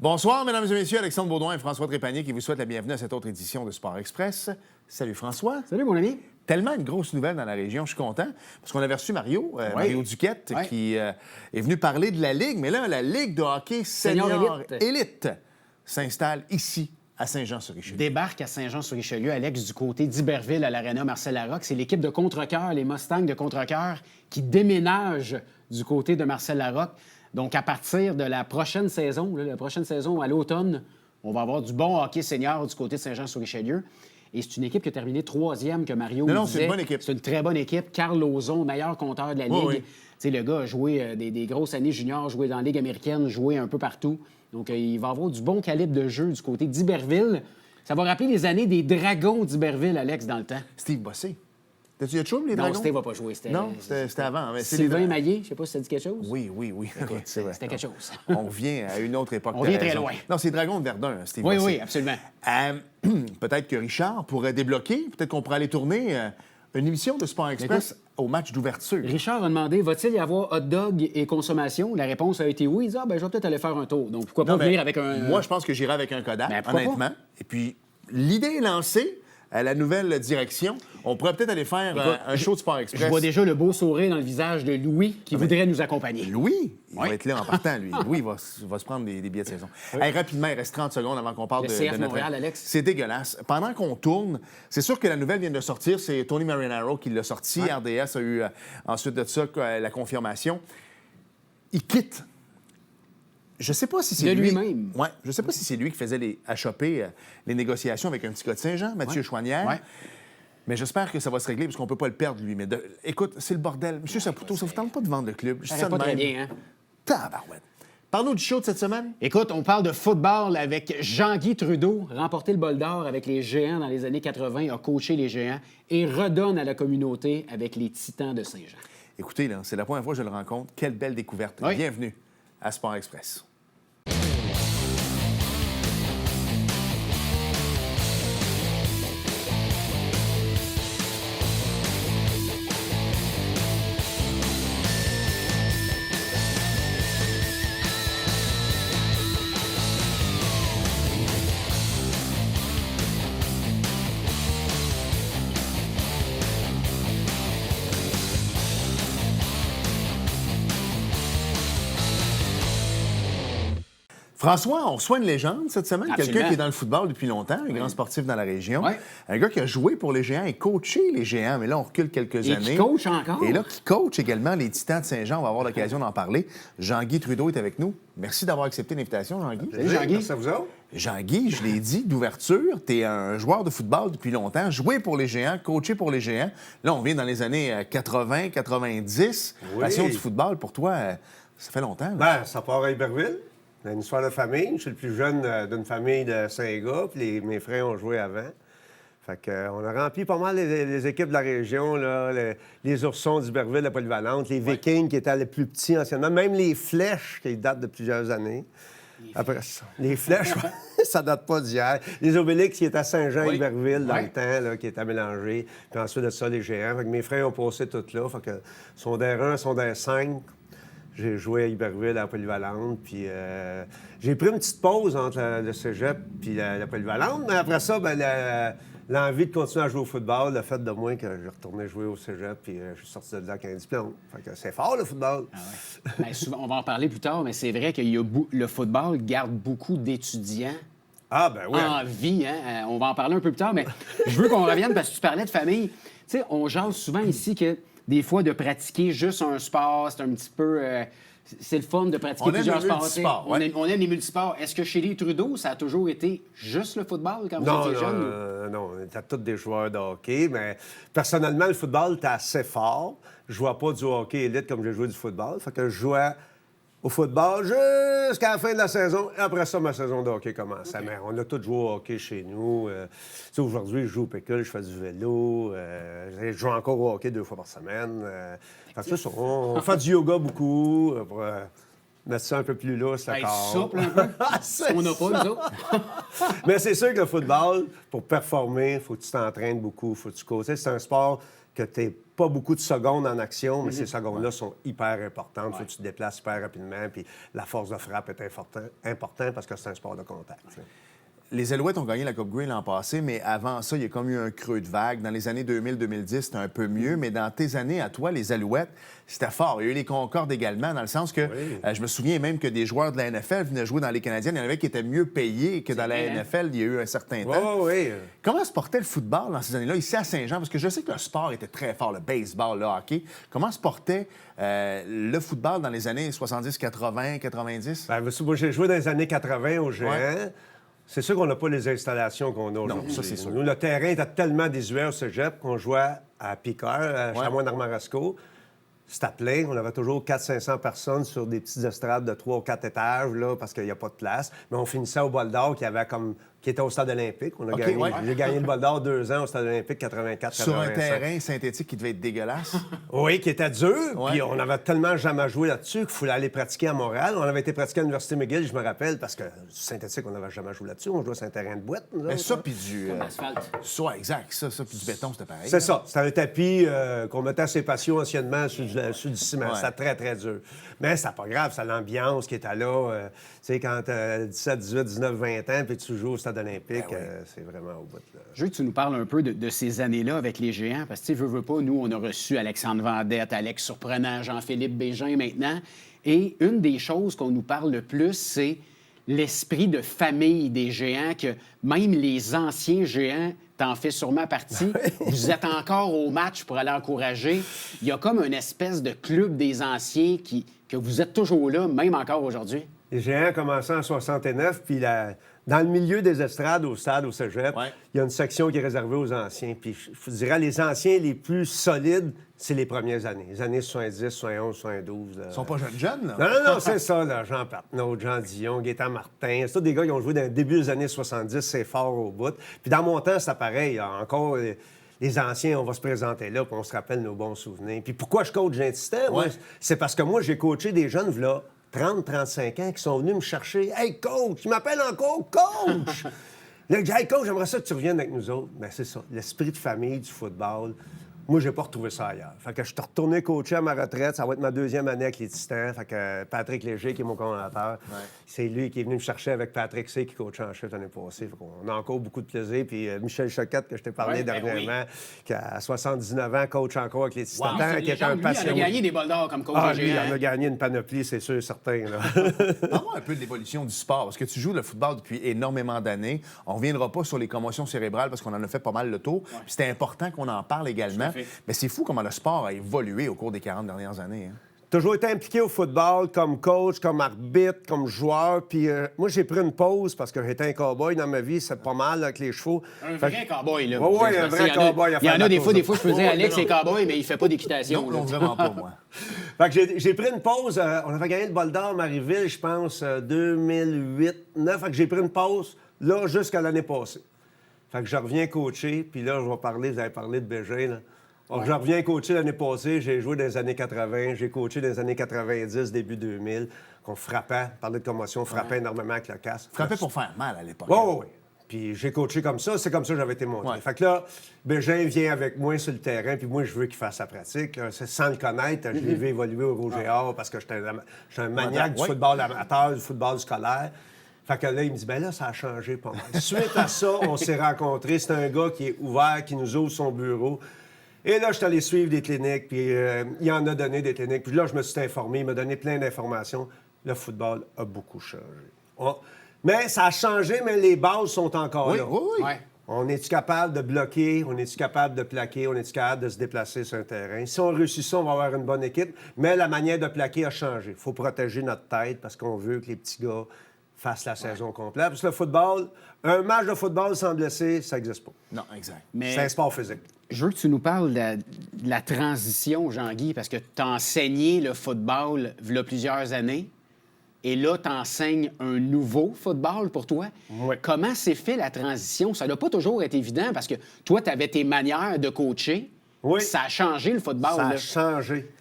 Bonsoir, mesdames et messieurs. Alexandre Baudouin et François Trépanier qui vous souhaitent la bienvenue à cette autre édition de Sport Express. Salut François. Salut mon ami. Tellement une grosse nouvelle dans la région, je suis content, parce qu'on avait reçu Mario, Mario Duquette, qui est venu parler de la Ligue. Mais là, la Ligue de hockey senior élite s'installe ici, à Saint-Jean-sur-Richelieu. Débarque à Saint-Jean-sur-Richelieu, Alex, du côté d'Iberville à l'Arena Marcel Larocque. C'est l'équipe de Contrecoeur, les Mustangs de Contrecoeur, qui déménagent du côté de Marcel Larocque. Donc, à partir de la prochaine saison, à l'automne, on va avoir du bon hockey senior du côté de Saint-Jean-sur-Richelieu. Et c'est une équipe qui a terminé 3e, que Mario disait. C'est une bonne équipe. C'est une très bonne équipe. Carl Lauzon, meilleur compteur de la Ligue. Oui. T'sais, le gars a joué des grosses années juniors, joué dans la Ligue américaine, joué un peu partout. Donc, il va avoir du bon calibre de jeu du côté d'Iberville. Ça va rappeler les années des Dragons d'Iberville, Alex, dans le temps. Steve Bossé. T'as-tu de chaud, les Dragons? Non, Steve va pas jouer. Non, c'était avant. Mais Sylvain Maillé, je sais pas si ça dit quelque chose. Oui. Écoute, c'est vrai. C'était quelque chose. On revient à une autre époque. On vient très loin. Non, c'est Dragons de Verdun, Steve Bossé. Oui, absolument. Peut-être que Richard pourrait débloquer. Peut-être qu'on pourrait aller tourner une émission de Sport Express au match d'ouverture. Richard a demandé, va-t-il y avoir hot dog et consommation? La réponse a été oui. Il dit, je vais peut-être aller faire un tour. Donc, pourquoi pas venir avec un... Moi, je pense que j'irai avec un Kodak, honnêtement. Pas? Et puis, l'idée est lancée. À la nouvelle direction, on pourrait peut-être aller faire un show de Sport Express. Je vois déjà le beau sourire dans le visage de Louis qui voudrait nous accompagner. Louis, il va être là en partant, lui. Louis va se prendre des billets de saison. Hey, rapidement, il reste 30 secondes avant qu'on parle de CF notre... Montréal, Alex. C'est dégueulasse. Pendant qu'on tourne, c'est sûr que la nouvelle vient de sortir. C'est Tony Marinaro qui l'a sorti. RDS a eu ensuite de ça la confirmation. Il quitte. Je sais pas si c'est lui. lui-même. Ouais, je sais pas si c'est lui qui faisait à choper les négociations avec un petit gars de Saint-Jean, Mathieu Chouanière. Ouais. Mais j'espère que ça va se régler parce qu'on peut pas le perdre, lui. Mais écoute, c'est le bordel. Monsieur Saputo, ça vous tente pas de vendre le club? Je dis Ça va pas très bien, hein? Tabarouette. Parle-nous du show de cette semaine. Écoute, on parle de football avec Jean-Guy Trudeau, remporté le bol d'or avec les Géants dans les années 80, a coaché les Géants et redonne à la communauté avec les Titans de Saint-Jean. Écoutez, là, c'est la première fois que je le rencontre. Quelle belle découverte. Oui. Bienvenue à Sport Express. François, on reçoit une légende cette semaine, Absolument. quelqu'un qui est dans le football depuis longtemps, un grand sportif dans la région, Oui. un gars qui a joué pour les Géants et coaché les Géants, mais là, on recule quelques Et années. qui coach encore. Et là, qui coach également les Titans de Saint-Jean. On va avoir l'occasion d'en parler. Jean-Guy Trudeau est avec nous. Merci d'avoir accepté l'invitation, Jean-Guy. Salut, Jean-Guy. Merci à vous autres. Jean-Guy, je l'ai dit d'ouverture, tu es un joueur de football depuis longtemps, joué pour les Géants, coaché pour les Géants. Là, on vient dans les années 80, 90. Oui. Passion du football, pour toi, ça fait longtemps. Là. Ça part à Iberville. Une histoire de famille. Je suis le plus jeune d'une famille de 5 gars, puis mes frères ont joué avant. Fait que, on a rempli pas mal les équipes de la région, là, les Oursons d'Iberville, la Polyvalente, les Vikings qui étaient les plus petits anciennement, même les Flèches qui datent de plusieurs années. Après ça, les Flèches, ça date pas d'hier. Les Obélix qui étaient à Saint-Jean-Iberville dans le temps, là, qui étaient mélangés. Puis ensuite de ça, les Géants. Fait que mes frères ont passé tout là. Fait que secondaire 1, secondaire 5, j'ai joué à Iberville, à la Polyvalente, puis j'ai pris une petite pause entre le cégep puis la Polyvalente, mais après ça, l'envie de continuer à jouer au football, le fait de moi que j'ai retourné jouer au cégep, puis je suis sorti de là avec un diplôme. Fait que c'est fort, le football. Ah ouais. Ben, souvent, on va en parler plus tard, mais c'est vrai que le football garde beaucoup d'étudiants Ah, ben oui. en vie. Hein? On va en parler un peu plus tard, mais je veux qu'on revienne parce que tu parlais de famille. Tu sais, on jase souvent ici que des fois, de pratiquer juste un sport, c'est un petit peu... c'est le fun de pratiquer plusieurs sports. On aime les multisports. Est-ce que chez les Trudeau, ça a toujours été juste le football quand vous étiez jeune? Non, on était tous des joueurs de hockey, mais personnellement, le football était assez fort. Je jouais pas du hockey élite comme j'ai joué du football. Fait que je jouais au football jusqu'à la fin de la saison. Et après ça, ma saison de hockey commençait. Okay. Mais on a tous joué au hockey chez nous. Aujourd'hui, je joue au pécule, je fais du vélo. Je joue encore au hockey 2 fois par semaine. Fait que ça, on fait du yoga beaucoup pour mettre ça un peu plus lousse, le corps. Souple un peu. On n'a pas, nous autres. Mais c'est sûr que le football, pour performer, il faut que tu t'entraînes beaucoup, il faut que tu coaches. C'est un sport que tu n'es pas beaucoup de secondes en action, mais ces secondes-là sont hyper importantes. Il faut que tu te déplaces hyper rapidement, puis la force de frappe est importante parce que c'est un sport de contact. T'sais. Les Alouettes ont gagné la Coupe Grey l'an passé, mais avant ça, il y a comme eu un creux de vague. Dans les années 2000-2010, c'était un peu mieux, mais dans tes années à toi, les Alouettes, c'était fort. Il y a eu les Concordes également, dans le sens que je me souviens même que des joueurs de la NFL venaient jouer dans les Canadiennes. Il y en avait qui étaient mieux payés que dans la NFL il y a eu un certain temps. Comment se portait le football dans ces années-là, ici à Saint-Jean? Parce que je sais que le sport était très fort, le baseball, le hockey. Comment se portait le football dans les années 70, 80, 90? Moi, j'ai joué dans les années 80 au Géant. Ouais. C'est sûr qu'on n'a pas les installations qu'on a aujourd'hui. Non, ça, c'est sûr. Nous, le terrain était tellement désuet au cégep qu'on jouait à Piqueur, à Chamois-Normandie-Rasco. C'était plein. On avait toujours 400-500 personnes sur des petites estrades de 3 ou 4 étages, là, parce qu'il n'y a pas de place. Mais on finissait au Bol d'Or qui était au Stade olympique. J'ai gagné le Bol d'Or 2 ans au Stade olympique 84-85. Sur un terrain synthétique qui devait être dégueulasse. Oui, qui était dur. Puis on avait tellement jamais joué là-dessus qu'il fallait aller pratiquer à Montréal. On avait été pratiquer à l'Université McGill, je me rappelle, parce que synthétique, on n'avait jamais joué là-dessus. On jouait sur un terrain de boîte. Mais ça, puis du... asphalte. Ça, exact. Ça, puis du béton, c'était pareil. C'est ça. C'était un tapis qu'on mettait à ses patios anciennement sur du ciment. Ouais. C'était très, très dur. Mais c'était pas grave. C'est l'ambiance qui était là. Tu sais, quand tu as 17, 18, 19, 20 ans, puis tu joues au Stade olympique, c'est vraiment au bout. Là. Je veux que tu nous parles un peu de ces années-là avec les Géants, parce que, tu sais, veux pas, nous, on a reçu Alexandre Vendette, Alex Surprenant, Jean-Philippe Bégin maintenant. Et une des choses qu'on nous parle le plus, c'est l'esprit de famille des Géants, que même les anciens Géants, t'en fais sûrement partie, vous êtes encore au match pour aller encourager. Il y a comme une espèce de club des anciens que vous êtes toujours là, même encore aujourd'hui. Les Géants commençaient en 69, puis dans le milieu des estrades au stade, au cégep, il y a une section qui est réservée aux anciens. Puis je vous dirais, les anciens les plus solides, c'est les premières années. Les années 70, 71, 72. Ils sont pas jeunes, là? Non, c'est ça, là. Jean Patnaud, Jean Dion, Gaétan Martin. C'est tous des gars qui ont joué dans le début des années 70, c'est fort au bout. Puis dans mon temps, c'était pareil. Encore, les anciens, on va se présenter là, puis on se rappelle nos bons souvenirs. Puis pourquoi je coach Jean-Tistet? C'est parce que moi, j'ai coaché des jeunes, là, 30, 35 ans, qui sont venus me chercher. « Hey, coach! » Ils m'appellent encore « Coach! » Là, je dis « Hey, coach, j'aimerais ça que tu reviennes avec nous autres. » Bien, c'est ça, l'esprit de famille du football. Moi, j'ai pas retrouvé ça ailleurs. Fait que je suis retourné coacher à ma retraite. Ça va être ma 2e année avec les Titans. Fait que Patrick Léger, qui est mon coordonnateur, c'est lui qui est venu me chercher avec Patrick C, qui coachait en chef l'année passée. Fait qu'on a encore beaucoup de plaisir. Puis Michel Choquette, que je t'ai parlé dernièrement, qui a 79 ans, coach encore avec les Titans, qui est un passionné. Il a gagné des bols d'or comme coach des Géants. Géants. Il en a gagné une panoplie, c'est sûr, certain. Parle-moi un peu de l'évolution du sport, parce que tu joues le football depuis énormément d'années. On ne reviendra pas sur les commotions cérébrales, parce qu'on en a fait pas mal le tour. Puis c'était important qu'on en parle également. Mais c'est fou comment le sport a évolué au cours des 40 dernières années. Hein? Toujours été impliqué au football comme coach, comme arbitre, comme joueur. Puis moi, j'ai pris une pause parce que j'étais un cow-boy dans ma vie. C'est pas mal avec les chevaux. Un vrai cow-boy, là. Oui, un vrai cow-boy. Il y en a des fois, je peux dire, Alex est cow-boy, mais il fait pas d'équitation. Non, vraiment pas, moi. Fait que j'ai pris une pause. On avait gagné le bol d'or Marieville, je pense, 2008-2009. Fait que j'ai pris une pause, là, jusqu'à l'année passée. Fait que je reviens coacher. Puis là, vous avez parlé de Bégin, là. Donc, je reviens coacher l'année passée. J'ai joué dans les années 80. J'ai coaché dans les années 90, début 2000. On frappait, parlait de commotion, frappait énormément avec le casque. Frappait pour faire mal à l'époque. Oui. Puis j'ai coaché comme ça. C'est comme ça que j'avais été monté. Fait que là, Bégin vient avec moi sur le terrain. Puis moi, je veux qu'il fasse sa pratique. Là, sans le connaître, je l'ai vu évoluer au Rouge et Or parce que j'étais un maniaque du football amateur, du football scolaire. Fait que là, il me dit, ben là, ça a changé pas mal. Suite à ça, on s'est rencontrés. C'est un gars qui est ouvert, qui nous ouvre son bureau. Et là, je suis allé suivre des cliniques, puis il en a donné des cliniques. Puis là, je me suis informé, il m'a donné plein d'informations. Le football a beaucoup changé. Mais ça a changé, mais les bases sont encore là. Oui. On est-tu capable de bloquer? On est-tu capable de plaquer? On est-tu capable de se déplacer sur un terrain? Si on réussit ça, on va avoir une bonne équipe. Mais la manière de plaquer a changé. Il faut protéger notre tête parce qu'on veut que les petits gars fassent la saison complète. Parce que le football, un match de football sans blesser, ça n'existe pas. Non, exact. Mais c'est un sport physique. Je veux que tu nous parles de la transition, Jean-Guy, parce que tu as enseigné le football il y a plusieurs années. Et là, tu enseignes un nouveau football pour toi. Oui. Comment s'est fait la transition? Ça n'a pas toujours été évident parce que toi, tu avais tes manières de coacher. Oui. Ça a changé le football. Ça a là. changé.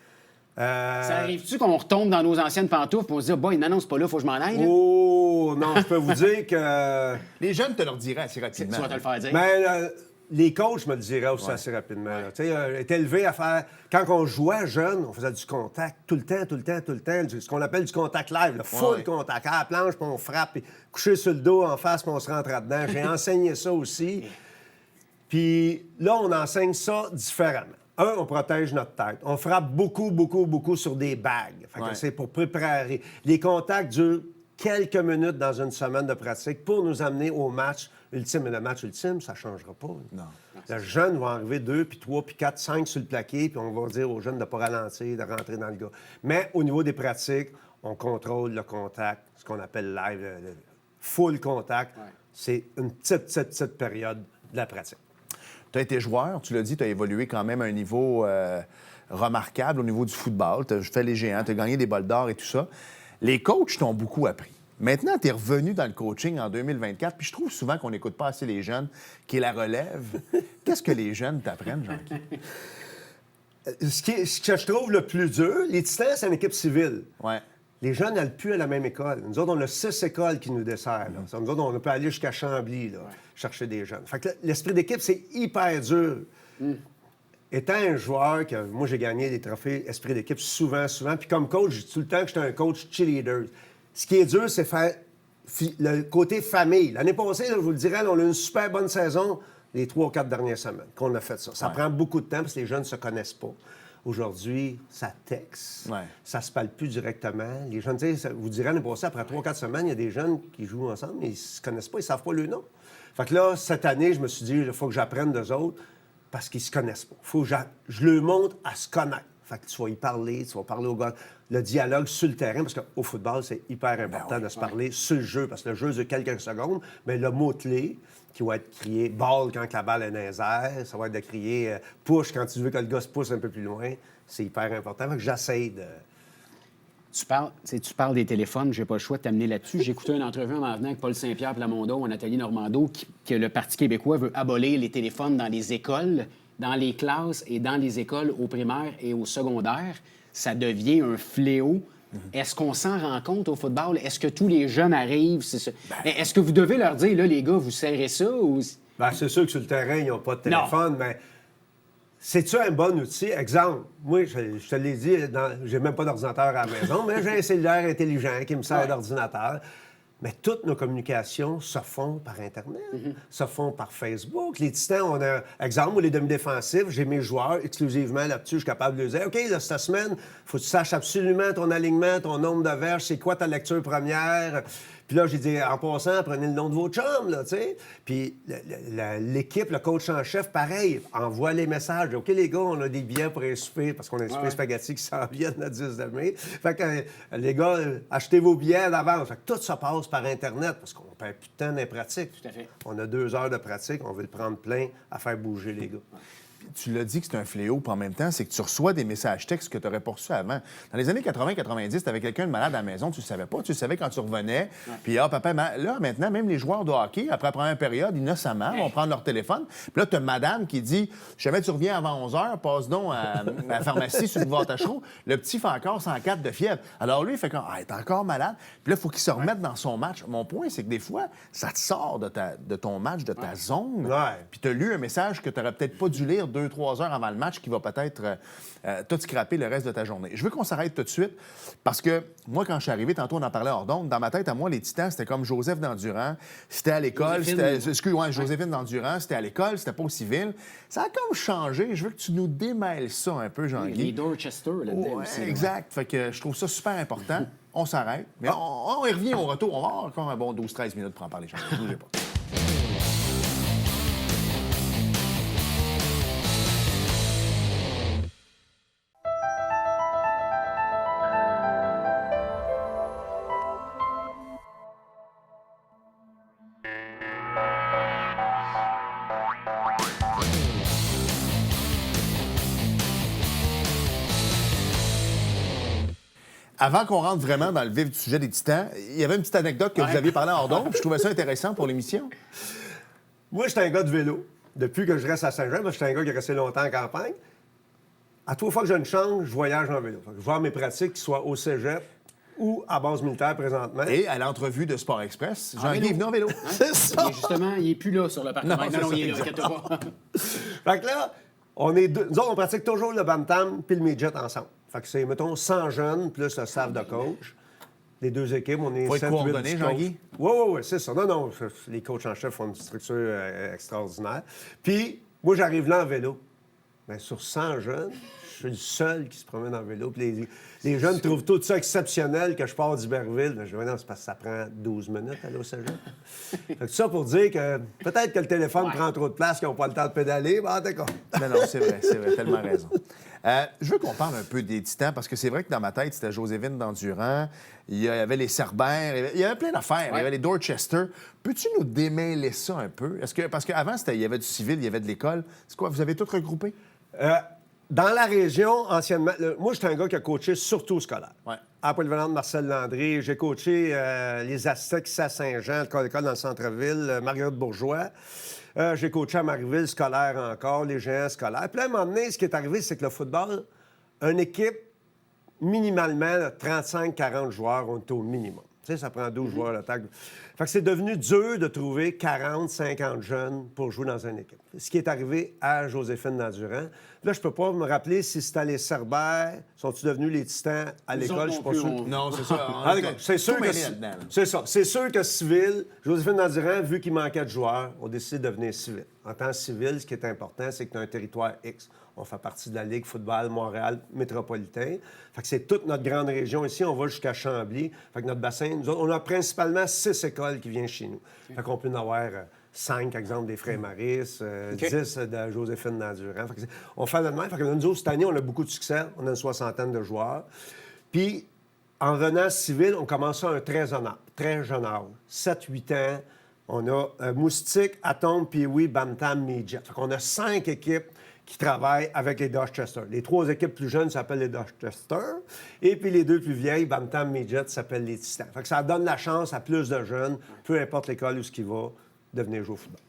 Ça arrive-tu qu'on retombe dans nos anciennes pantoufles et on se dit, boy, non, c'est pas là, il faut que je m'en aille? Là? Oh, non, je peux vous dire que... Les jeunes te leur diraient assez rapidement. Tu vas te le faire dire. Ben, les coachs me le diraient aussi assez rapidement. Ouais. Tu sais, est élevé à faire... Quand on jouait jeune, on faisait du contact tout le temps. Ce qu'on appelle du contact live, le full contact. À la planche, puis on frappe, puis coucher sur le dos en face, puis on se rentre dedans. J'ai enseigné ça aussi. Puis là, on enseigne ça différemment. On protège notre tête. On frappe beaucoup sur des bagues. Fait que c'est pour préparer. Les contacts durent quelques minutes dans une semaine de pratique pour nous amener au match ultime. Et le match ultime, ça ne changera pas. Non. Le jeune va arriver 2, puis 3, puis 4, 5 sur le plaqué, puis on va dire aux jeunes de ne pas ralentir, de rentrer dans le gars. Mais au niveau des pratiques, on contrôle le contact, ce qu'on appelle live, le full contact. Ouais. C'est une petite période de la pratique. Tu as été joueur, tu l'as dit, tu as évolué quand même à un niveau remarquable au niveau du football. Tu as fait les géants, tu as gagné des bols d'or et tout ça. Les coachs t'ont beaucoup appris. Maintenant, tu es revenu dans le coaching en 2024, puis je trouve souvent qu'on n'écoute pas assez les jeunes, qui est la relève. Qu'est-ce que les jeunes t'apprennent, Jean-Guy? Ce que je trouve le plus dur, les Titans, c'est une équipe civile. Ouais. Les jeunes n'allent plus à la même école. Nous autres, on a 6 écoles qui nous desservent. Nous autres, on peut aller jusqu'à Chambly, là, chercher des jeunes. Fait que l'esprit d'équipe, c'est hyper dur. Étant un joueur, moi, j'ai gagné des trophées esprit d'équipe souvent. Puis comme coach, je dis tout le temps que j'étais un coach cheerleader. Ce qui est dur, c'est faire le côté famille. L'année passée, là, je vous le dirais, on a eu une super bonne saison les 3 ou 4 dernières semaines qu'on a fait ça. Ça prend beaucoup de temps parce que les jeunes ne se connaissent pas. Aujourd'hui, ça texte, ça se parle plus directement. Les jeunes, vous direz, l'année passée, après 3 ou 4 semaines, il y a des jeunes qui jouent ensemble, mais ils ne se connaissent pas, ils ne savent pas le nom. Fait que là, cette année, je me suis dit, il faut que j'apprenne d'eux autres parce qu'ils ne se connaissent pas. Il faut que je leur montre à se connaître. Fait que tu vas y parler, tu vas parler aux gars. Le dialogue sur le terrain, parce qu'au football, c'est hyper important de se parler sur le jeu, parce que le jeu dure quelques secondes, mais le mot-clé qui va être crié « ball » quand la balle est dans les airs, ça va être de crier « push » quand tu veux que le gars se pousse un peu plus loin. C'est hyper important. Fait que j'essaie de... Tu parles des téléphones, j'ai pas le choix de t'amener là-dessus. J'ai écouté une entrevue en m'en venant avec Paul Saint-Pierre Plamondon ou Nathalie Normando que le Parti québécois veut abolir les téléphones dans les écoles, dans les classes et dans les écoles au primaire et au secondaire. Ça devient un fléau. Est-ce qu'on s'en rend compte au football? Est-ce que tous les jeunes arrivent? Est-ce que vous devez leur dire, là, les gars, vous serrez ça? Ou... c'est sûr que sur le terrain, ils n'ont pas de téléphone, mais c'est-tu un bon outil? Exemple, moi, je te l'ai dit, j'ai même pas d'ordinateur à la maison, mais j'ai un cellulaire intelligent qui me sert d'ordinateur. Mais toutes nos communications se font par Internet, se font par Facebook. Les Titans, on a, exemple, moi, les demi-défensifs, j'ai mes joueurs exclusivement là-dessus. Je suis capable de leur dire, OK, là, cette semaine, il faut que tu saches absolument ton alignement, ton nombre de verges, c'est quoi ta lecture première. Puis là, j'ai dit, en passant, prenez le nom de vos chums, là, tu sais. Puis l'équipe, le coach en chef, pareil, envoie les messages. OK, les gars, on a des billets pour un souper, parce qu'on a un souper spaghetti qui s'en vient le 10 mai. Fait que les gars, achetez vos billets d'avance. Fait que tout se passe par Internet, parce qu'on perd plus de temps dans les pratiques. Tout à fait. On a 2 heures de pratique, on veut le prendre plein à faire bouger les gars. Tu l'as dit que c'est un fléau, puis en même temps, c'est que tu reçois des messages textes que tu n'aurais pas reçus avant. Dans les années 80-90, tu avais quelqu'un de malade à la maison, tu ne savais pas. Tu le savais quand tu revenais. Puis, papa, là, maintenant, même les joueurs de hockey, après la première période, innocemment, vont prendre leur téléphone. Puis là, tu as madame qui dit, jamais tu reviens avant 11 h, passe donc à la pharmacie sur le boulevard Tachereau. Le petit fait encore 104 de fièvre. Alors lui, il fait comme, il est encore malade. Puis là, il faut qu'il se remette dans son match. Mon point, c'est que des fois, ça te sort de ton match, de ta zone. Puis tu as lu un message que tu n'aurais peut-être pas dû lire 2-3 heures avant le match qui va peut-être tout scraper le reste de ta journée. Je veux qu'on s'arrête tout de suite parce que moi, quand je suis arrivé, tantôt on en parlait hors d'onde, dans ma tête, à moi, les Titans, c'était comme Joseph d'Endurant. C'était à l'école. Joséphine d'Endurant, c'était à l'école, c'était pas au civil. Ça a comme changé. Je veux que tu nous démêles ça un peu, Jean-Guy. Les Dorchester, là-dedans aussi. Exact. Fait que je trouve ça super important. On s'arrête. Mais on y revient au retour. On va avoir encore un bon 12-13 minutes pour en parler, Jean-Guy. Ne bougez pas. Avant qu'on rentre vraiment dans le vif du sujet des Titans, il y avait une petite anecdote que vous aviez parlé hors d'onde, puis je trouvais ça intéressant pour l'émission. Moi, j'étais un gars de vélo. Depuis que je reste à Saint-Jean, parce que j'étais un gars qui est resté longtemps en campagne. À 3 fois que j'ai une chance, je voyage en vélo. Je vois mes pratiques, qu'ils soient au cégep ou à base militaire présentement. Et à l'entrevue de Sport Express, Jean-Guy est vélo. venu en vélo. C'est ça! Mais justement, il n'est plus là sur le parcours. Non, c'est Non, ça, il est là, exact. inquiète pas. Fait que là, nous autres, on pratique toujours le bantam puis le midget ensemble. Fait que c'est, mettons, 100 jeunes plus le staff de coach. Les deux équipes, on est Faut être 7, coordonné, 8 coachs. Jean-Guy? Oui, c'est ça. Non, les coachs en chef font une structure extraordinaire. Puis, moi, j'arrive là en vélo. Bien, sur 100 jeunes, je suis le seul qui se promène en vélo. Puis les jeunes trouvent tout ça exceptionnel que je pars d'Iberville. Je dis, non, c'est parce que ça prend 12 minutes à aller au cégep. Fait que tout ça pour dire que peut-être que le téléphone prend trop de place, qu'ils n'ont pas le temps de pédaler. Ben, d'accord. Non, c'est vrai, tellement raison. Je veux qu'on parle un peu des Titans, parce que c'est vrai que dans ma tête, c'était Joséphine d'Endurant, il y avait les Cerbère, il y avait plein d'affaires, il y avait les Dorchester. Peux-tu nous démêler ça un peu? Parce qu'avant, il y avait du civil, il y avait de l'école. C'est quoi, vous avez tout regroupé? Dans la région, anciennement, moi, j'étais un gars qui a coaché surtout au scolaire. Ouais. À Polyvalente Marcel Landry, j'ai coaché les Aztèques ici à Saint-Jean, l'école dans le centre-ville, Marguerite Bourgeois. J'ai coaché à Marieville scolaire encore, les géants scolaires. Puis là, à un moment donné, ce qui est arrivé, c'est que le football, une équipe, minimalement, 35-40 joueurs, on est au minimum. Tu sais, ça prend 12 joueurs à table. Fait que c'est devenu dur de trouver 40-50 jeunes pour jouer dans une équipe. Ce qui est arrivé à Joséphine d'Endurant. Là, je peux pas me rappeler si c'était les Cerbère, sont-ils devenus les Titans à l'école, je suis pas sûr. Non, c'est ça. Ah, d'accord. C'est sûr que c'est ça. C'est sûr que civil, Joséphine d'Endurant, vu qu'il manquait de joueurs, ont décidé de devenir civil. En tant que civil, ce qui est important, c'est que tu as un territoire X. On fait partie de la Ligue football Montréal métropolitain. Fait que c'est toute notre grande région ici. On va jusqu'à Chambly. Fait que notre bassin, nous autres, on a principalement 6 écoles qui viennent chez nous. Fait qu'on peut en avoir 5, exemple, des Frères Maris, 10 de Joséphine d'Endurant. Fait que on fait le même. Fait que nous autres, cette année, on a beaucoup de succès. On a une 60aine de joueurs. Puis, en venant civil, on commence à un très jeune âge. 7-8 ans. On a Moustique, Atome, Pee-Wee, Bantam, Midget. Fait qu'on a 5 équipes qui travaillent avec les Dorchester. Les 3 équipes plus jeunes s'appellent les Dorchester. Et puis les 2 plus vieilles, Bantam, Midget, s'appellent les Titans. Fait que ça donne la chance à plus de jeunes, peu importe l'école où ce qui va, de venir jouer au football.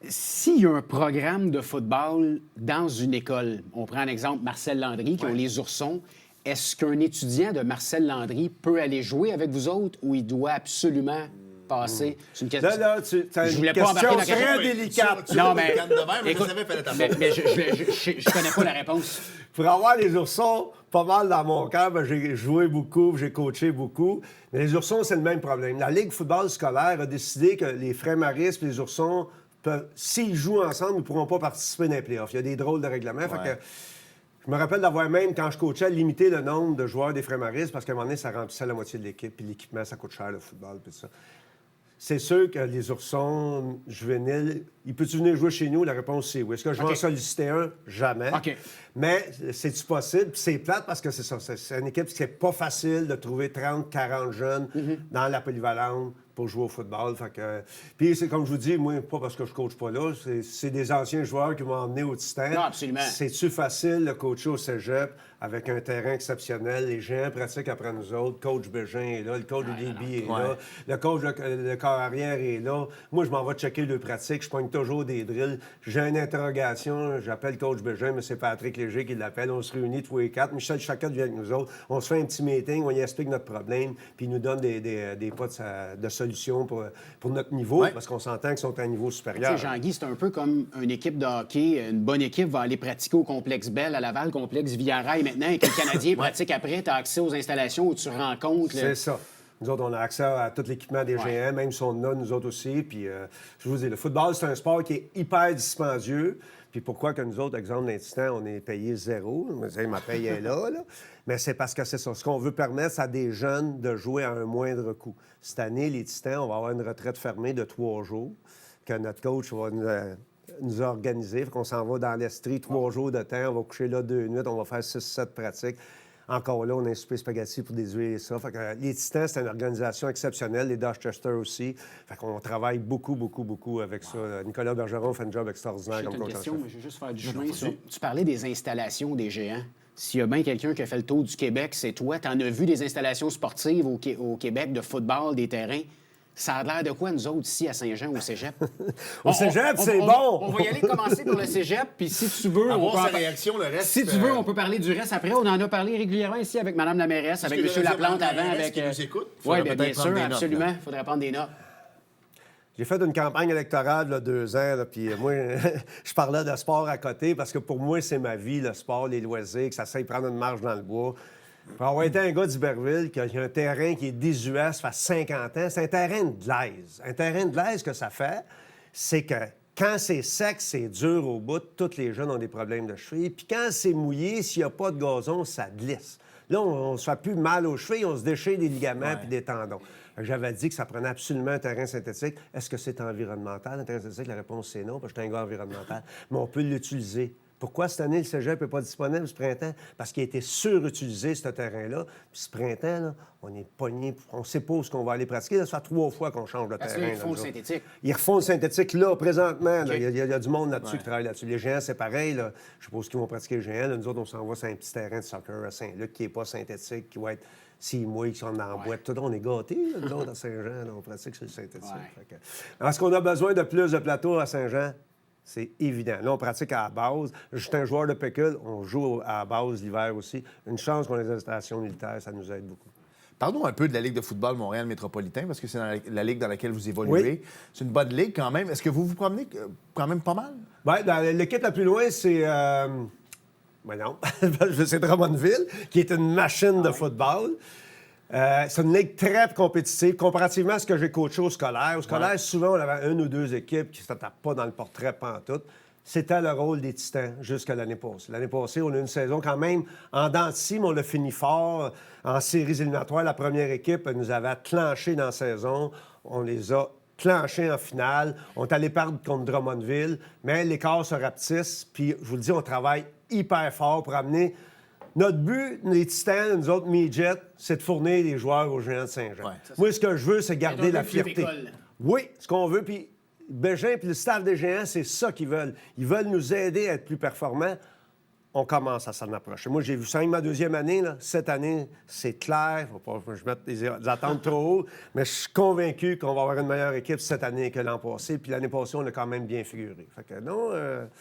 S'il y a un programme de football dans une école, on prend un exemple Marcel Landry, qui ont les Oursons, est-ce qu'un étudiant de Marcel Landry peut aller jouer avec vous autres ou il doit absolument passer? C'est une question. Là, tu as Je une voulais pas embarquer dans question quelque très chose. délicate. Non, mais Écoute, écoute, mais je connais pas la réponse. Pour avoir les Oursons, pas mal dans mon cœur, ben, j'ai joué beaucoup, j'ai coaché beaucoup. Mais les Oursons, c'est le même problème. La Ligue football scolaire a décidé que les Frères Maris et les Oursons, s'ils jouent ensemble, ils ne pourront pas participer dans les playoffs. Il y a des drôles de règlements. Fait que, je me rappelle d'avoir même, quand je coachais, limité le nombre de joueurs des Frères Maris parce qu'à un moment donné, ça remplissait la moitié de l'équipe. Puis l'équipement, ça coûte cher, le football, puis tout ça. C'est sûr que les Oursons juvéniles, il peut-tu venir jouer chez nous? La réponse, c'est oui. Est-ce que je vais en solliciter un? Jamais. OK. Mais c'est-tu possible? Puis c'est plate parce que c'est ça. C'est une équipe qui n'est pas facile de trouver 30-40 jeunes dans la polyvalente pour jouer au football. Fait que, puis c'est comme je vous dis, moi, pas parce que je coach pas là, c'est des anciens joueurs qui m'ont emmené au Titan. Non, absolument. C'est-tu facile de coacher au cégep avec un terrain exceptionnel? Les géants pratiquent après nous autres. Coach Bégin est là, le coach de DB est là, le coach de corps arrière est là. Moi, je m'en vais checker le pratique, je pogne toujours des drills. J'ai une interrogation, j'appelle coach Bégin, mais c'est Patrick Léger qui l'appelle. On se réunit tous les 4. Michel Chacun vient avec nous autres. On se fait un petit meeting, on y explique notre problème, puis il nous donne des pas de solutions pour notre niveau, parce qu'on s'entend qu'ils sont à un niveau supérieur. Tu sais, Jean-Guy, c'est un peu comme une équipe de hockey. Une bonne équipe va aller pratiquer au complexe Bell, à Laval, complexe Villarail maintenant, et que le Canadien pratique après. Tu as accès aux installations où tu rencontres. C'est ça. Nous autres, on a accès à tout l'équipement des géants, même si on en a, nous autres aussi. Puis, je vous dis, le football, c'est un sport qui est hyper dispendieux. Puis pourquoi que nous autres, exemple, les Titans, on est payé 0? Ma paye est là. Mais c'est parce que c'est ça. Ce qu'on veut permettre, c'est à des jeunes de jouer à un moindre coût. Cette année, les Titans, on va avoir une retraite fermée de 3 jours que notre coach va nous a organisé. Fait qu'on s'en va dans l'Estrie 3 jours de temps. On va coucher là 2 nuits. On va faire 6-7 pratiques. Encore là, on a un souper spaghetti pour désuer ça. Fait que, les Titans, c'est une organisation exceptionnelle. Les Dorchester aussi. Fait qu'on travaille beaucoup, beaucoup, beaucoup avec ça. Nicolas Bergeron fait un job extraordinaire comme J'ai une coach en question, chef. mais je vais juste faire du chemin sur... Tu parlais des installations des géants. S'il y a bien quelqu'un qui a fait le tour du Québec, c'est toi. Tu en as vu des installations sportives au Québec, de football, des terrains. Ça a l'air de quoi, nous autres, ici, à Saint-Jean, au cégep? Au cégep, c'est bon! On va y aller commencer par le cégep, puis si tu veux... Avoir on peut sa réaction, le reste... Si tu veux, on peut parler du reste après. On en a parlé régulièrement ici avec Mme la mairesse, avec M. Laplante avant, avec... qui nous écoute. Oui, Faudrait bien peut-être sûr, prendre des notes, absolument. là. Il faudrait prendre des notes. J'ai fait une campagne électorale, là, 2 ans, là, puis moi, je parlais de sport à côté parce que pour moi, c'est ma vie, le sport, les loisirs, que ça sert prendre une marche dans le bois. Pour avoir été un gars d'Iberville, qui a un terrain qui est désuet, ça fait 50 ans, c'est un terrain de glaise. Un terrain de glaise, que ça fait, c'est que quand c'est sec, c'est dur au bout, tous les jeunes ont des problèmes de cheville. Puis quand c'est mouillé, s'il n'y a pas de gazon, ça glisse. Là, on ne se fait plus mal aux chevilles, on se déchire des ligaments puis des tendons. J'avais dit que ça prenait absolument un terrain synthétique. Est-ce que c'est environnemental, un terrain synthétique? La réponse, c'est non, parce que je suis un gars environnemental. Mais on peut l'utiliser. Pourquoi cette année, le cégep n'est pas disponible ce printemps? Parce qu'il a été surutilisé, ce terrain-là. Puis ce printemps, là, on est pogné, on ne sait pas où qu'on va aller pratiquer. Là, ça fait 3 fois qu'on change de terrain. Ils refont le synthétique. Ils refont le synthétique là, présentement. Là. OK. Il y a du monde là-dessus qui travaille là-dessus. Les géants, c'est pareil. Là. Je suppose qu'ils vont pratiquer les géants. Là, nous autres, on s'en va sur un petit terrain de soccer à Saint-Luc qui n'est pas synthétique, qui va être 6 mois, qui sont dans la boîte. Tout, on est gâtés, là, nous autres, à Saint-Jean. Là, on pratique sur le synthétique. Ouais. Est-ce qu'on a besoin de plus de plateaux à Saint-Jean? C'est évident. Là, on pratique à la base. Je suis un joueur de pécule. On joue à la base l'hiver aussi. Une chance qu'on ait des installations militaires, ça nous aide beaucoup. Parlons un peu de la Ligue de football Montréal métropolitain, parce que c'est dans la ligue dans laquelle vous évoluez. Oui. C'est une bonne ligue quand même. Est-ce que vous vous promenez quand même pas mal? Bien, l'équipe la plus loin, c'est... Ben non, c'est Drummondville, qui est une machine de football. C'est une ligue très compétitive, comparativement à ce que j'ai coaché au scolaire. Au scolaire, souvent, on avait 1 ou 2 équipes qui ne se tapent pas dans le portrait pantoute. C'était le rôle des Titans jusqu'à l'année passée. L'année passée, on a eu une saison quand même en dents de scie, mais on l'a fini fort. En séries éliminatoires, la première équipe nous avait clenché dans la saison. On les a clenchés en finale. On est allé perdre contre Drummondville, mais l'écart se rapetisse. Puis, je vous le dis, on travaille hyper fort pour amener... Notre but, les Titans, nous autres, midget, c'est de fournir des joueurs aux Géants de Saint-Jean. Ouais, Moi, ce que je veux, c'est garder la fierté. école. Oui, ce qu'on veut. Puis Bégin et le staff des Géants, c'est ça qu'ils veulent. Ils veulent nous aider à être plus performants. On commence à s'en approcher. Moi, j'ai vu ça ma 2e année. Là. Cette année, c'est clair. Il ne faut pas que je mette des attentes trop haut. Mais je suis convaincu qu'on va avoir une meilleure équipe cette année que l'an passé. Puis l'année passée, on a quand même bien figuré. Fait que non...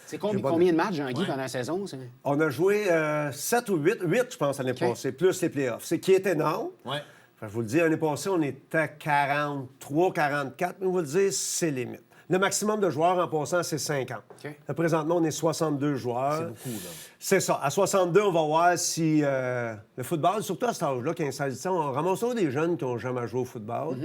C'est combien de matchs, Jean-Guy, pendant la saison? On a joué 7 ou 8, je pense, l'année passée, plus les playoffs. C'est qui est énorme. Oui. Je vous le dis, l'année passée, on était à 43, 44, mais vous le dire, c'est limite. Le maximum de joueurs en passant, c'est 50. OK. Là, présentement, on est 62 joueurs. C'est beaucoup, là. C'est ça. À 62, on va voir si le football, surtout à cet âge-là, 15-16 ans, on ramasse toujours des jeunes qui n'ont jamais joué au football.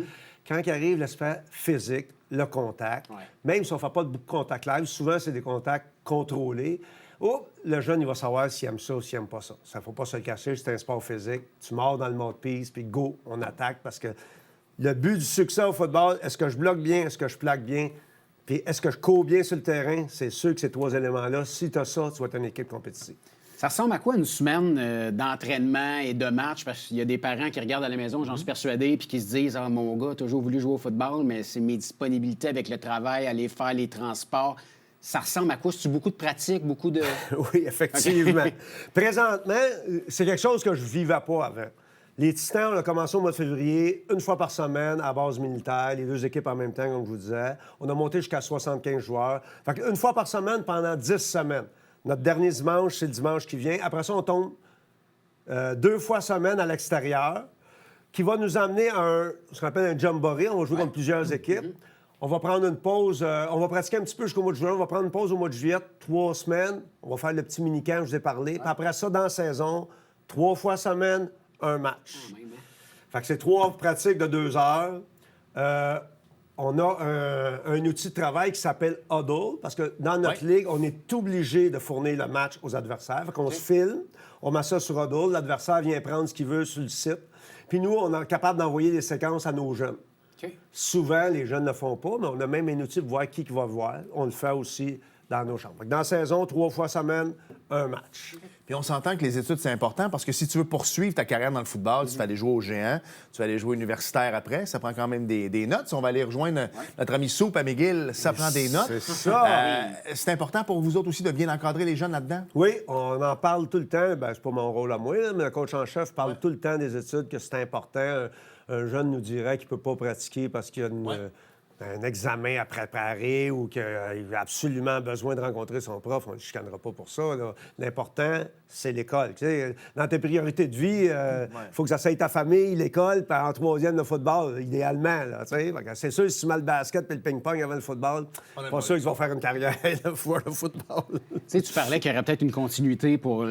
Quand il arrive l'aspect physique, le contact, même si on ne fait pas de contact live, souvent, c'est des contacts contrôlés. Oh, le jeune, il va savoir s'il aime ça ou s'il n'aime pas ça. Ça ne faut pas se le cacher, c'est un sport physique. Tu mords dans le mode-piece, puis go, on attaque, parce que le but du succès au football, est-ce que je bloque bien, est-ce que je plaque bien, puis est-ce que je cours bien sur le terrain? C'est sûr que ces 3 éléments-là, si tu as ça, tu vas être une équipe compétitive. Ça ressemble à quoi une semaine d'entraînement et de match? Parce qu'il y a des parents qui regardent à la maison, j'en suis persuadé, puis qui se disent « Ah, mon gars a toujours voulu jouer au football, mais c'est mes disponibilités avec le travail, aller faire les transports. » Ça ressemble à quoi? C'est-tu beaucoup de pratique, beaucoup de... Oui, effectivement. Présentement, c'est quelque chose que je ne vivais pas avant. Les Titans, on a commencé au mois de février, 1 fois par semaine à base militaire, les 2 équipes en même temps, comme je vous disais. On a monté jusqu'à 75 joueurs. Fait que 1 fois par semaine pendant 10 semaines. Notre dernier dimanche, c'est le dimanche qui vient. Après ça, on tombe 2 fois semaine à l'extérieur, qui va nous amener à ce qu'on appelle un jamboree. On va jouer contre plusieurs équipes. On va prendre une pause. On va pratiquer un petit peu jusqu'au mois de juin. On va prendre une pause au mois de juillet, 3 semaines. On va faire le petit mini-camp, je vous ai parlé. Puis après ça, dans la saison, 3 fois semaine, un match. Fait que c'est 3 pratiques de 2 heures. On a un outil de travail qui s'appelle Huddle, parce que dans notre ligue, on est obligé de fournir le match aux adversaires. Fait qu'on se filme, on met ça sur Huddle, l'adversaire vient prendre ce qu'il veut sur le site. Puis nous, on est capable d'envoyer des séquences à nos jeunes. Okay. Souvent, les jeunes ne le font pas, mais on a même un outil pour voir qui va voir. On le fait aussi dans nos chambres. Fait que dans la saison, 3 fois semaine, un match. Puis on s'entend que les études, c'est important parce que si tu veux poursuivre ta carrière dans le football, tu vas aller jouer au géant, tu vas aller jouer universitaire après, ça prend quand même des notes. Si on va aller rejoindre notre ami Soup à McGill, ça prend des notes. C'est ça. C'est important pour vous autres aussi de bien encadrer les jeunes là-dedans? Oui, on en parle tout le temps. Ben, c'est pas mon rôle à moi, là, mais le coach en chef parle tout le temps des études, que c'est important. un jeune nous dirait qu'il ne peut pas pratiquer parce qu'il y a un examen à préparer ou qu'il a absolument besoin de rencontrer son prof, on ne le chicanera pas pour ça. Là. L'important, c'est l'école. Tu sais, dans tes priorités de vie, il faut que ça soit ta famille, l'école, puis en troisième, le football, idéalement. Là, tu sais. C'est sûr, si tu mets le basket et le ping-pong avant le football, pas sûr qu'ils vont faire une carrière pour le football. Tu sais, tu parlais qu'il y aurait peut-être une continuité pour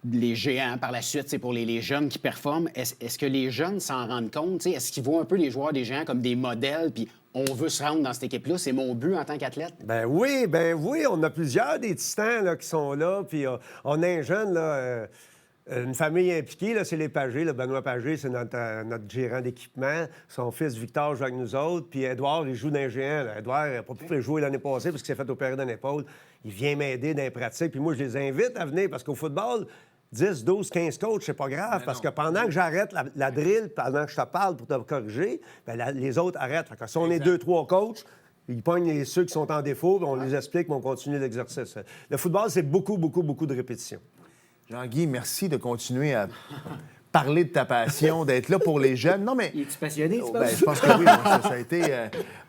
les géants par la suite, c'est pour les jeunes qui performent. Est-ce que les jeunes s'en rendent compte? T'sais, est-ce qu'ils voient un peu les joueurs des géants comme des modèles, puis on veut se rendre dans cette équipe-là? C'est mon but en tant qu'athlète. Ben oui, on a plusieurs des titans là, qui sont là, puis on a un jeune, là, une famille impliquée, là, c'est les Pagé. Là. Benoît Pagé, c'est notre gérant d'équipement. Son fils Victor joue avec nous autres, puis Édouard, il joue dans les géants. Là. Édouard n'a pas pu jouer l'année passée parce qu'il s'est fait opérer d'une épaule. Il vient m'aider dans les pratiques, puis moi, je les invite à venir parce qu'au football, 10, 12, 15 coachs, c'est pas grave, parce que pendant que j'arrête la drill, pendant que je te parle pour te corriger, bien, les autres arrêtent. Fait que si on est 2, 3 coachs, ils pognent ceux qui sont en défaut, puis on les explique, puis on continue l'exercice. Le football, c'est beaucoup, beaucoup, beaucoup de répétitions. Jean-Guy, merci de continuer à parler de ta passion, d'être là pour les jeunes. Non, mais... Es-tu passionné, tu je pense que oui. Ça a été...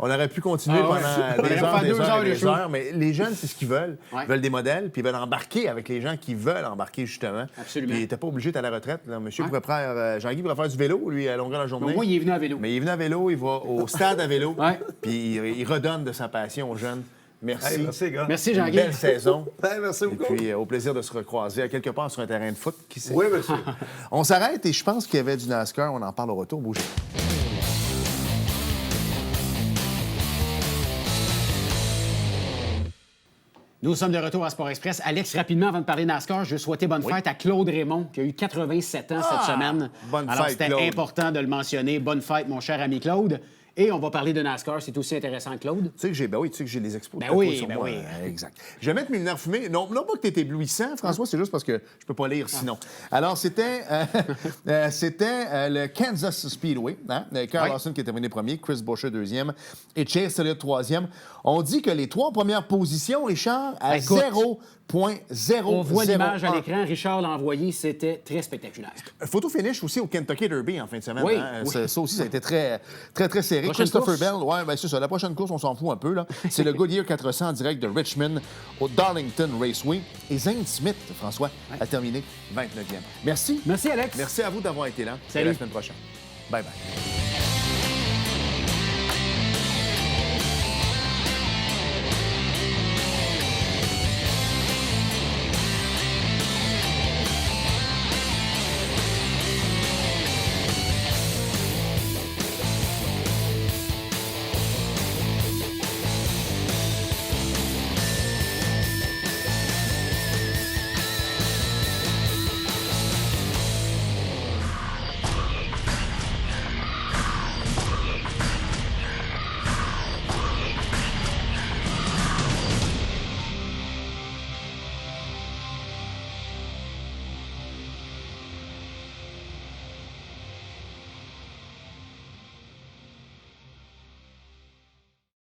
on aurait pu continuer pendant des heures, mais les jeunes, c'est ce qu'ils veulent. Ouais. Ils veulent des modèles, puis ils veulent embarquer avec les gens qui veulent embarquer, justement. Absolument. Puis il n'était pas obligé d'être à la retraite. Là. Monsieur pourrait faire... Jean-Guy pourrait faire du vélo, lui, à longueur de la journée. Donc, moi, il est venu à vélo. Mais il est venu à vélo, il va au stade à vélo, Ouais. puis il redonne de sa passion aux jeunes. Merci. Hey, merci, gars. Merci, Une Jean-Guy. belle saison. Hey, merci Et beaucoup. puis, au plaisir de se recroiser à quelque part sur un terrain de foot. Qui sait? Oui, monsieur. On s'arrête et je pense qu'il y avait du NASCAR. On en parle au retour. Bougez. Nous sommes de retour à Sport Express. Alex, rapidement, avant de parler NASCAR, je veux souhaiter bonne fête à Claude Raymond, qui a eu 87 ans cette semaine. Bonne Alors, fête, c'était Claude. important de le mentionner. Bonne fête, mon cher ami Claude. Et on va parler de NASCAR. C'est aussi intéressant, Claude. Tu sais que j'ai j'ai les expos. Ben de oui, tatoués sur ben moi. oui. Exact. Je vais mettre mes lumières fumées. Non pas que tu es éblouissant, François, c'est juste parce que je peux pas lire sinon. Alors, c'était le Kansas Speedway. Hein? Carl Lawson qui est terminé premier, Chris Buescher deuxième et Chase Elliott troisième. On dit que les 3 premières positions, Richard, à Écoute, 0.001. On voit l'image à l'écran. Richard l'a envoyé. C'était très spectaculaire. Photo finish aussi au Kentucky Derby en fin de semaine. Oui, hein? oui. Ça aussi, ça a été très, très, très serré. Prochaine Christopher course? Bell, ouais, ben c'est ça. La prochaine course, on s'en fout un peu. Là. C'est le Goodyear 400 en direct de Richmond au Darlington Raceway. Et Zane Smith, François, a terminé 29e. Merci. Merci, Alex. Merci à vous d'avoir été là. Salut. Et à la semaine prochaine. Bye bye.